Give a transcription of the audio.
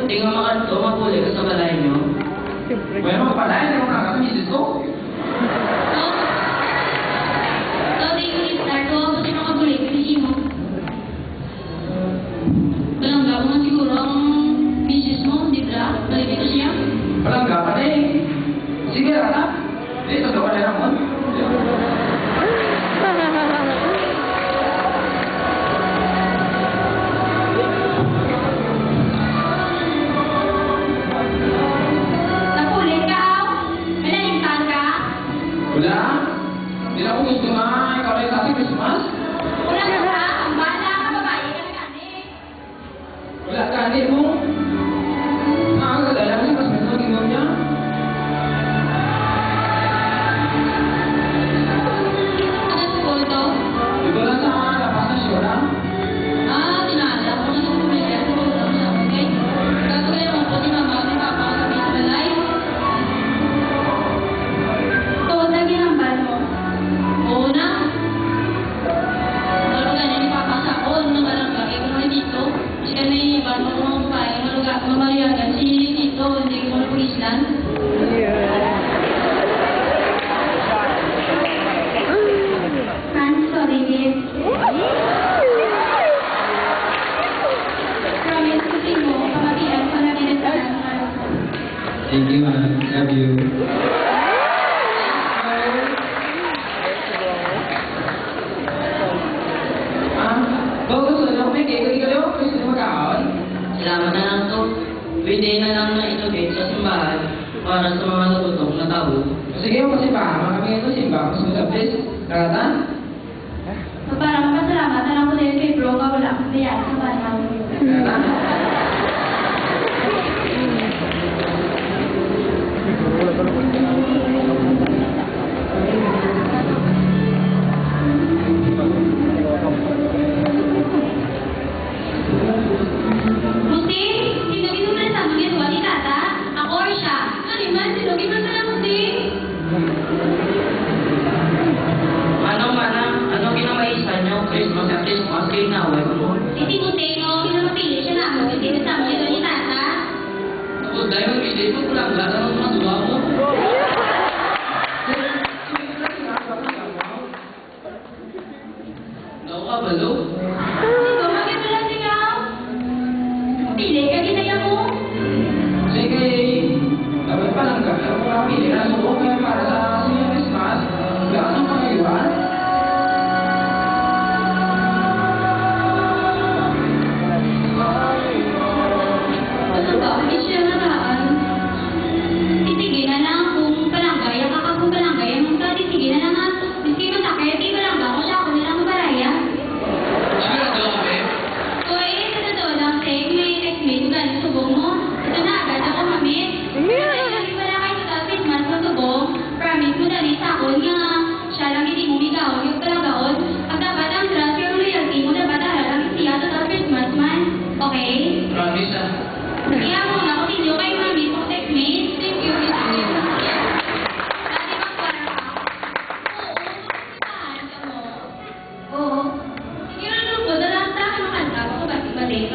Hindi nga makanto, mapuli ka sa balay nyo. Bueno, mapalay, hindi mo nakakamisis ko. So, di ko i-start ko. Kasi makabuli ko si mo. Balangga ko man siguro ang misis mo, di ba? Balik ito siya. Balangga pa na eh. Sige, rata. Eh, sa gawa na naman. Napuli ka, aw. May nalimtan ka. Wala. Hindi na ako gusto nga. Ikaw na sa ating Christmas. Wala ka ba? Ang bala ka, babae ka na gani. Wala ka, hindi mo. Nakakadala kasi mas may naging niya. Ano school to? Diba lang sa lapas na siya, ha? Tinala ko na ng pamilya. Siguro lang siya, okay? Gagawin mo po si mama at si papa kami sa balay. Tuod na ginambal mo. Oo na. Maluga niya ni papa sa ako. Ano naman ang bagay ko na dito? Kasi ka na iban mo mga babae. Maluga, mamaliagan. Sinilig dito. Hindi ko na pag-islan. I'm sorry, babe. Promise ko sa inyo, pamatian ko na ginagawa. Thank you, man. Love you. Bagus lang may kaya kayo gusto mag-aaway. Salamat na lang to. Pwede na lang na itubig sa simbahan para sa mga natutok na tao. Sige, pasipahan kami ito simbahan. Mas magabis. Karatan? Para mapasalamat na lang ko dahil kay bro ka wala akong biyaya sa bahay. Karatan? Musti, sinugin mo na sa mga tuwa ni tata? Ako or siya? Ano man, sinugin mo na lang, Musti. Ano kinamaisan nyo? Christmas at Christmas kayo na away mo. Hindi Musti, no? Pinamapili siya na ako. Kasi kasama niya doon ni tata. Tapos dahil mag-isip mo, kulang lahat ang mga duwa mo. Naku ka, balo? Ito, bakit wala sigaw? Pili ka, ginaya mo. Sige, dapat pa lang ka. Pero kung kapili na sa buong kaya para sa siya Christmas, gaano ka ngayon? Ano ba? Hindi siya naraan. Titigin na lang kung palangay. Kung palangay, ang titigin na lang ha. Miski man takay, di palangga ko siya. Ako nilang mabaraya. Sige, nagawa kami. Uy, sa totoo lang, Seng, may ex-mate galing subong mo. Ito na agad ako, mami. Lagi wala kayo sa Christmas sa subong. Promise mo dali sa akon nga. Siya lang hindi mo migaon yung palanggaon. Pag dapat ang trust yung loyalty mo, dapat lang siya sa Christmas man. Okay? Promise ah. Kaya mo na, continue kay mami kung ex-mate. Thank you. Dati magpara ka. Oo, saan ka mo? Oo. Sige, ano ko, dalang sa akin ang kanta ko, balik-balik.